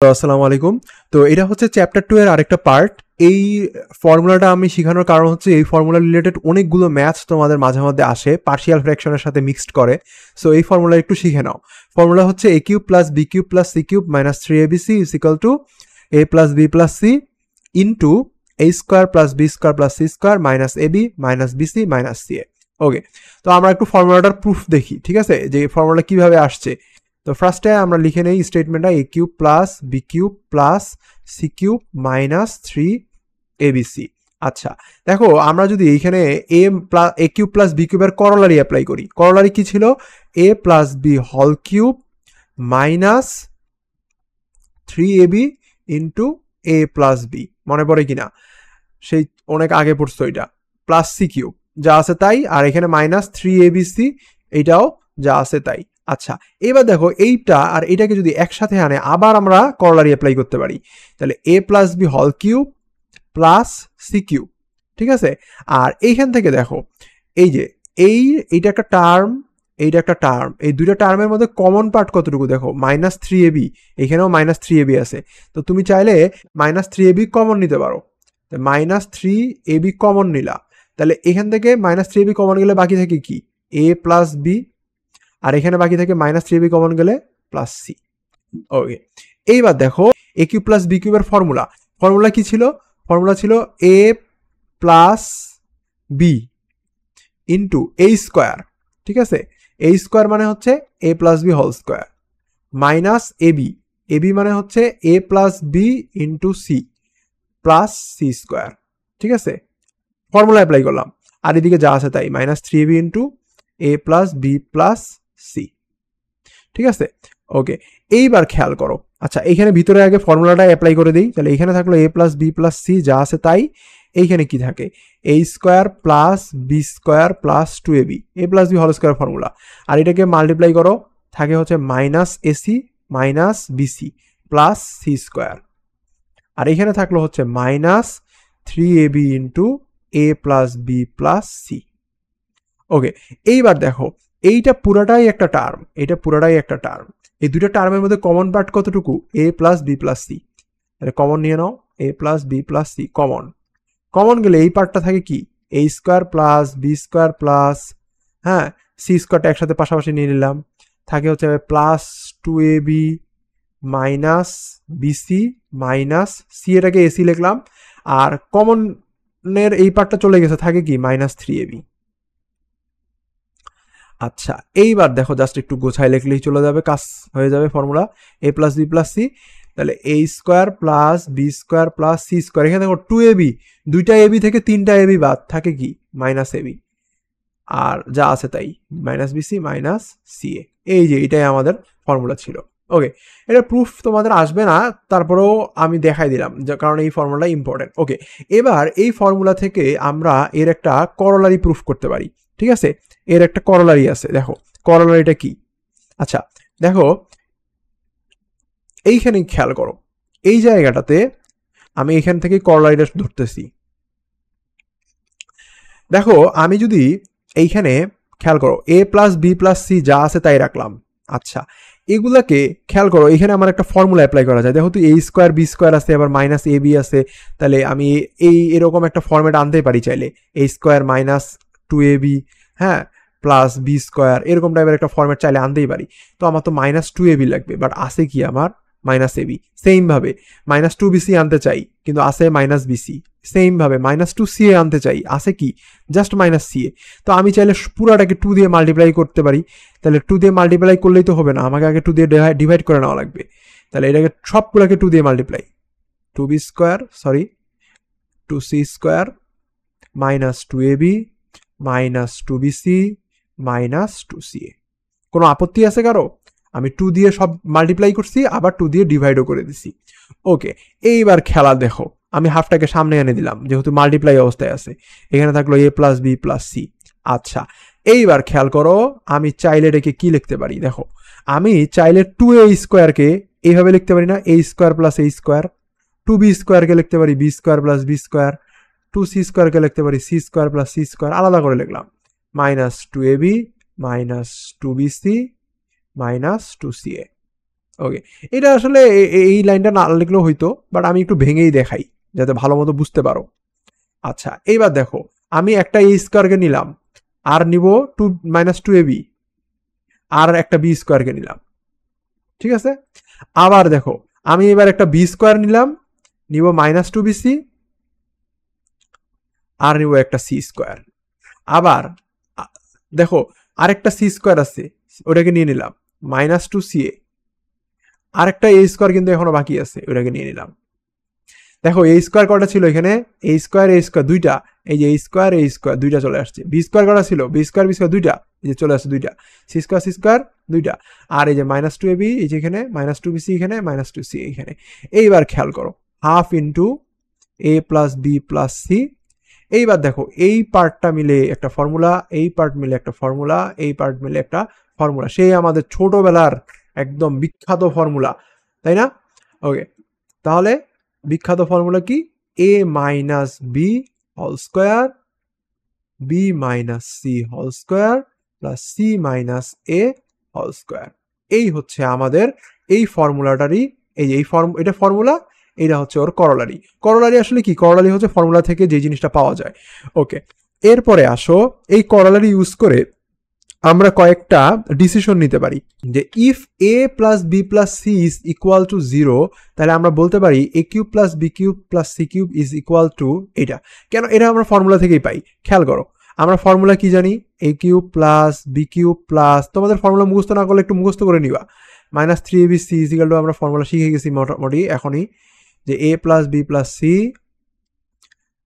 আসসালামু আলাইকুম। তো এটা হচ্ছে চ্যাপ্টার 2 এর আরেকটা পার্ট। এই ফর্মুলাটা আমি শেখানোর কারণ হচ্ছে এই ফর্মুলা রিলেটেড অনেকগুলো ম্যাথস তোমাদের মাঝে মধ্যে আসে পার্শিয়াল ফ্র্যাকশনের সাথে মিক্সড করে। সো এই ফর্মুলা একটু শিখে নাও। ফর্মুলা হচ্ছে a cube plus b cube plus c cube minus 3abc is equal two a plus b plus c into a square plus b square plus c square minus ab minus bc minus ca। ওকে, তো আমরা একটু ফর্মুলাটার proof দেখি, ঠিক আছে, যে formula কিভাবে আসছে। তো ফার্স্টে আমরা লিখে নেই স্টেটমেন্টটা a cube plus b cube plus c cube minus 3abc। আচ্ছা, দেখো আমরা যদি এইখানে a কিউব প্লাস b কিউবের করলারি অ্যাপ্লাই করি, করলারি কি ছিল? a plus b whole cube minus 3ab into a plus b, মনে পড়ে কিনা? সেই অনেক আগে পড়ছো এটা। প্লাস c কিউব যা আছে তাই, আর এখানে মাইনাস 3abc এইটাও যা আছে তাই। আচ্ছা, এবার দেখো এইটা আর এটাকে যদি একসাথে আনে আবার আমরা করলারি অ্যাপ্লাই করতে পারি, তাহলে a plus B whole cube plus C cube, ঠিক আছে। আর এইখান থেকে দেখো এই যে এইটা একটা টার্ম, এইটা একটা টার্ম, এই দুইটা টার্মের মধ্যে কমন পার্ট কতটুকু দেখো, মাইনাস 3ab, এখানেও মাইনাস 3ab আছে। তো তুমি চাইলে মাইনাস 3ab কমন নিতে পারো, মাইনাস 3ab কমন নিলা, তাহলে এখান থেকে মাইনাস 3ab কমন গেলে বাকি থাকে কি? a প্লাস বি, আর এখানে বাকি থাকে মাইনাস 3ab কমন গেলে প্লাস সি। ওকে, এইবার দেখো a কিউব প্লাস বি কিউবের ফর্মুলা কি ছিল? ফর্মুলা ছিল a plus B into a square, ঠিক আছে। a স্কোয়ার মানে হচ্ছে a plus B whole square minus ab মানে হচ্ছে a plus B into C plus C square, ঠিক আছে। ফর্মুলা অ্যাপ্লাই করলাম, আর এদিকে যা আছে তাই, minus 3ab into a plus B plus C, ঠিক আছে। ওকে, এইবার খেয়াল করো। আচ্ছা, এইখানে ভিতরে আগে ফর্মুলাটা অ্যাপ্লাই করে দিই, তাহলে এখানে থাকলো a plus B plus C যা আছে তাই, এইখানে কি থাকে? a square plus B square plus 2ab, a plus B whole square formula, আর এটাকে মাল্টিপ্লাই করো, থাকে হচ্ছে minus AC minus BC plus C square, আর এখানে থাকলো হচ্ছে minus 3ab into a plus B plus C. Okay, এইবার দেখো এইটা পুরাটাই একটা টার্ম, এটা পুরাটাই একটা টার্ম, এই দুটো টার্মের মধ্যে কমন পার্ট কতটুকু? a plus B plus C. তাহলে কমন নিয়ে নাও, a plus B plus C common গেলে এই পার্টটা থাকে কি? a square plus B square plus, হ্যাঁ, সি স্কোয়ারটা একসাথে পাশাপাশি নিয়ে নিলাম, থাকে হচ্ছে plus 2ab minus BC minus C, এটাকে এসি লিখলাম, আর কমনের এই পার্টটা চলে গেছে, থাকে কি? Minus 3ab। আচ্ছা, এইবার দেখো জাস্ট একটু গোছায় লিখলেই চলে যাবে, কাজ হয়ে যাবে formula. a plus B plus C, তাহলে a square plus B square plus C square, এখানে দেখো 2ab, দুইটা এবি থেকে তিনটা এবি বাদ, থাকে কি? মাইনাস এবি, আর যা আছে তাই, মাইনাস বিসি মাইনাস সিএ। এই যে এটাই আমাদের ফর্মুলা ছিল। ওকে, এটা প্রুফ তোমাদের আসবে না, তারপরেও আমি দেখাই দিলাম, কারণ এই ফর্মুলাটা ইম্পর্টেন্ট। ওকে, এবার এই ফর্মুলা থেকে আমরা এর একটা করলারি প্রুফ করতে পারি, ঠিক আছে। এর একটা করলারি আছে, দেখো করলারিটা কি। আচ্ছা, দেখো এইখানে খেয়াল করো, এই জায়গাটাতে আমি এখান থেকে করলারিটা ধরতেছি। দেখো আমি যদি এইখানে খেয়াল করো a plus B plus C যা আছে তাই রাখলাম। আচ্ছা, এগুলাকে খেয়াল করো, এখানে আমার একটা ফর্মুলা অ্যাপ্লাই করা যায়, দেখো তো a স্কোয়ার বি স্কোয়ার আছে, আবার মাইনাস এ বি আছে, তাহলে আমি এরকম একটা ফর্মেট আনতেই পারি চাইলে, a স্কোয়ার মাইনাস 2ab, হ্যাঁ, প্লাস বি স্কোয়ার, এরকম টাইপের একটা ফর্মেট চাইলে আনতেই পারি। তো আমার তো মাইনাস 2ab লাগবে, বাট আছে কি আমার? Minus AB. সেম ভাবে মাইনাস 2bc আনতে চাই, কিন্তু আছে মাইনাস বিসি। সেম ভাবে মাইনাস 2ca আনতে চাই, আছে কি? Just minus CA. তো আমি চাইলে পুরাটাকে 2 দিয়ে মাল্টিপ্লাই করতে পারি, তাহলে 2 দিয়ে মাল্টিপ্লাই করলেই তো হবে না, আমাকে আগে 2 দিয়ে ডিভাইড করে নেওয়া লাগবে। তাহলে এটাকে সবগুলোকে 2 দিয়ে multiply, 2b square, sorry 2c square minus 2ab minus 2bc minus 2ca। কোনো আপত্তি আছে কারো? আমি 2 দিয়ে সব মাল্টিপ্লাই করছি, আবার 2 দিয়ে ডিভাইডও করে দিছি। ওকে, এইবার খেলা দেখো, আমি হাফটাকে সামনে এনে দিলাম যেহেতু মাল্টিপ্লাই অবস্থায় আছে, এখানে থাকলো a plus B plus C. আচ্ছা, এইবার খেয়াল করো, আমি চাইলে এটাকে কি লিখতে পারি? দেখো আমি চাইলে 2a স্কোয়ারকে এইভাবে লিখতে পারি না, a square plus a square, 2b স্কোয়ারকে লিখতে পারি b square plus B square, 2c স্কোয়ারকে লিখতে পারি c square plus C square, আলাদা করে লিখলাম, minus 2ab minus 2bc minus 2ca। ওকে, এটা আসলে এই লাইনটা না লিখলেও হইতো, বাট আমি একটু ভেঙেই দেখাই যাতে ভালো মতো বুঝতে পারো। আচ্ছা, এইবার দেখো আমি একটা এ স্কোয়ারকে নিলাম, আর নিব -2ab, আর একটা বি স্কোয়ারকে নিলাম, ঠিক আছে। আবার দেখো আমি এবার একটা বি স্কোয়ার নিলাম, নিব -2bc, আর নিব একটা সি স্কোয়ার। আবার দেখো আরেকটা সি স্কোয়ার আছে, ওটাকে নিয়ে নিলাম, -2ca, আরেকটা এ স্কোয়ার কিন্তু এখনো বাকি আছে, ওটাকে নিয়ে নিলাম। দেখো এ স্কোয়ার কটা ছিল এখানে, এ স্কোয়ার দুইটা, এই যে এ স্কোয়ার দুইটা চলে আসছে। বি স্কোয়ার কটা ছিল, বি স্কোয়ার দুইটা, এই যে চলে আসছে দুইটা। সি স্কোয়ার দুইটা, আর এই যে -2ab, এই যে এখানে -2bc, এখানে -2c এখানে। এইবার খেয়াল করো, half into A plus B plus C. এইবার দেখো এই পার্টটা মিলে একটা ফর্মুলা, এই পার্ট মিলে একটা ফর্মুলা, এই পার্ট মিলে একটা ফর্মুলা, সেই আমাদের ছোটবেলার একদম বিখ্যাত ফর্মুলা, তাই না? ওকে, তাহলে বিখ্যাত ফর্মুলা কি, A minus B whole square, B minus C whole square plus C minus A whole square. এই হচ্ছে আমাদের এই ফর্মুলাটারই, এই যে এটা ফর্মুলা, এটা হচ্ছে ওর করলারি। করলারি আসলে কি, করলারি হচ্ছে ফর্মুলা থেকে যে জিনিসটা পাওয়া যায়। ওকে, এরপরে আসো এই করলারি ইউজ করে আমরা কয়েকটা ডিসিশন নিতে পারি, যে if A plus B plus C is equal to 0, তাহলে আমরা বলতে পারি A cube plus B cube plus C cube is equal to এটা। কেন, এটা আমরা ফর্মুলা থেকেই পাই। খেয়াল করো আমরা ফর্মুলা কি জানি, A cube plus B cube plus, তোমাদের ফর্মুলা মুখস্থ না করলে একটু মুখস্থ করে নিবা, -3abc ইজ ইকুয়াল টু, আমরা ফর্মুলা শিখে গেছি মোটামুটি এখনই, যে A plus B plus C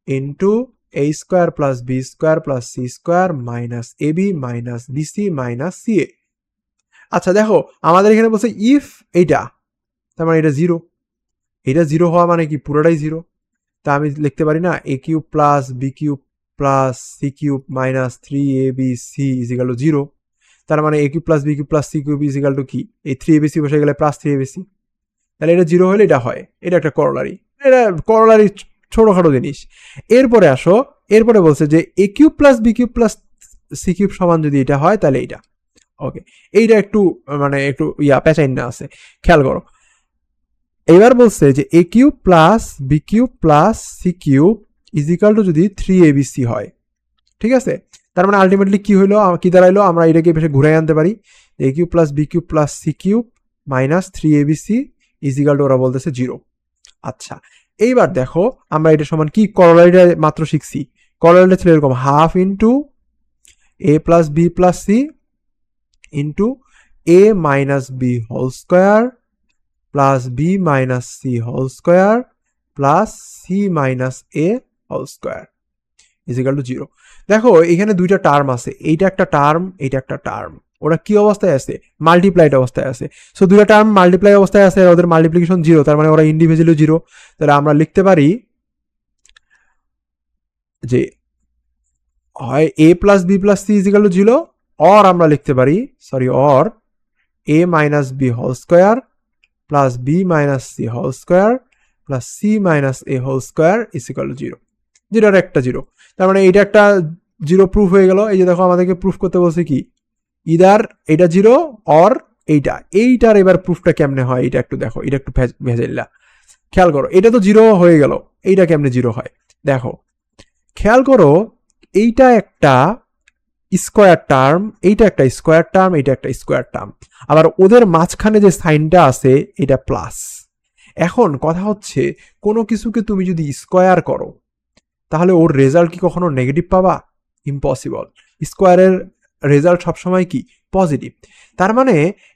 into a square plus B square plus C square minus ab minus BC minus CA. আচ্ছা দেখো আমাদের এখানে বলছে ইফ এইটা, তার মানে এটা 0, এটা 0 হওয়া মানে কি পুরোটাই 0। তা আমি লিখতে পারি না A cube plus B cube plus C cube minus 3abc is equal to 0। তার মানে A cube plus B cube plus C cube is equal to কি, এই 3abc বসে গেলে প্লাস 3abc, তাহলে এটা 0 হলে এটা হয়, এটা একটা করলারি। এটা করলারি ছোটখাটো জিনিস। এরপরে আসো, এরপরে বলছে যে A cube plus B cube plus C cube সমান যদি এটা হয় তাহলে এইটা। ওকে, এইটা একটু মানে একটু প্যাচাইন না আছে, খেয়াল করো। এবার বলছে যে A cube plus B cube plus C cube is equal to যদি 3abc হয়, ঠিক আছে। তার মানে আলটিমেটলি কি হইলো, কি দাঁড়াইলো, আমরা এটাকে বেশি ঘুরাই আনতে পারি, A cube plus B cube plus C cube minus 3abc is equal to, ওরা বলতেছে 0। আচ্ছা, এইবার দেখো আমরা এটা সমান কি, করলারিটা মাত্র শিখছি, করলারিটা ছিল এরকম, half into A plus B plus C into A minus B whole square plus B minus C whole square plus C minus A whole square is equal to 0। দেখো এখানে দুইটা টার্ম আছে, এইটা একটা টার্ম, এইটা একটা টার্ম, ওরা কি অবস্থায় আছে, মাল্টিপ্লাইড অবস্থায় আছে। সো দুইটা টার্ম মাল্টিপ্লাই অবস্থায় আছে, ওদের মাল্টিপ্লিকেশন 0, তার মানে ওরা ইন্ডিভিজুয়ালি 0। তাহলে আমরা লিখতে পারি যে হয় A plus B plus C is equal to 0, or আমরা লিখতে পারি, sorry, or A minus B whole square plus B minus C whole square plus C minus A whole square is equal to 0। যেটার একটা 0, তার মানে এইটা একটা 0 proof হয়ে গেল। এই যে দেখো আমাদেরকে প্রুফ করতে বলছে কি, ইদার এটা 0 অর এইটার এবার প্রুফটা কেমনে হয়, এটা একটু দেখো, এটা একটু ভেজাইলা খেয়াল করো। এটা তো 0 হয়ে গেল, এইটা কেমনে 0 হয় দেখো, খেয়াল করো, এইটা একটা স্কোয়ার টার্ম, এইটা একটা স্কোয়ার টার্ম, এইটা একটা স্কোয়ার টার্ম, আবার ওদের মাঝখানে যে সাইনটা আছে এটা প্লাস। এখন কথা হচ্ছে কোনো কিছুকে তুমি যদি স্কোয়ার করো তাহলে ওর রেজাল্ট কি কখনো নেগেটিভ পাবা? ইম্পসিবল। স্কোয়ারের রেজাল্ট সবসময় কি পজিটিভ। তার মানে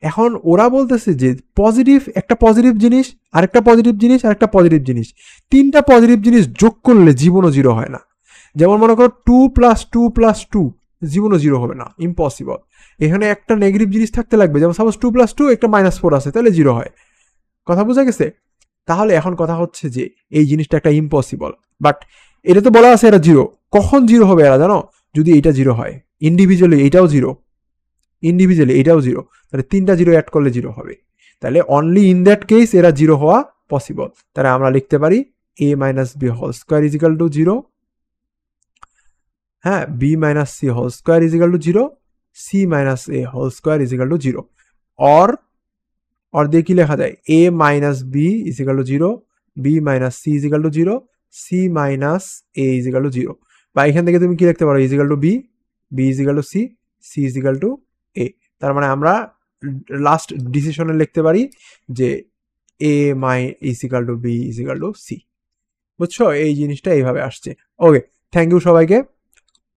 এখন ওরা বলতেছে যে পজিটিভ, একটা পজিটিভ জিনিস, আরেকটা পজিটিভ জিনিস, আরেকটা পজিটিভ জিনিস, তিনটা পজিটিভ জিনিস যোগ করলে জীবনও 0 হয় না। যেমন মনে করো 2 + 2 + 2, জীবনও 0 হবে না, ইম্পসিবল। এখানে একটা নেগেটিভ জিনিস থাকতে লাগবে, যেমন সাপোজ 2 + 2 একটা -4 আছে, তাহলে 0 হয়। কথা বোঝা গেছে? তাহলে এখন কথা হচ্ছে যে এই জিনিসটা একটা ইম্পসিবল, বাট এটা তো বলা আছে এটা 0। কখন 0 হবে এরা জানো? যদি এটা 0 হয়, ইন্ডিভিজুয়ালি এটাও 0, ইন্ডিভিজুয়ালি এটাও 0, তাহলে তিনটা 0 অ্যাড করলে 0 হবে। তাহলে অনলি ইন দ্যাট কেস এরা 0 হওয়া পসিবল। তাহলে আমরা লিখতে পারি a minus B whole square is equal to 0, হ্যাঁ, B minus C whole square is equal to 0, C minus A whole square is equal to 0, or দিয়ে কি লেখা যায়, a minus B is equal to 0, B minus C is equal to 0, C minus A is equal to 0। বা এখান থেকে তুমি কি লিখতে পারো, is equal to B, B is equal to C, C is equal to A. তার মানে আমরা লাস্ট ডিসিশনে লিখতে পারি যে A my is equal to B is equal to C. বুঝছো, এই জিনিসটা এইভাবে আসছে। ওকে, থ্যাংক ইউ সবাইকে।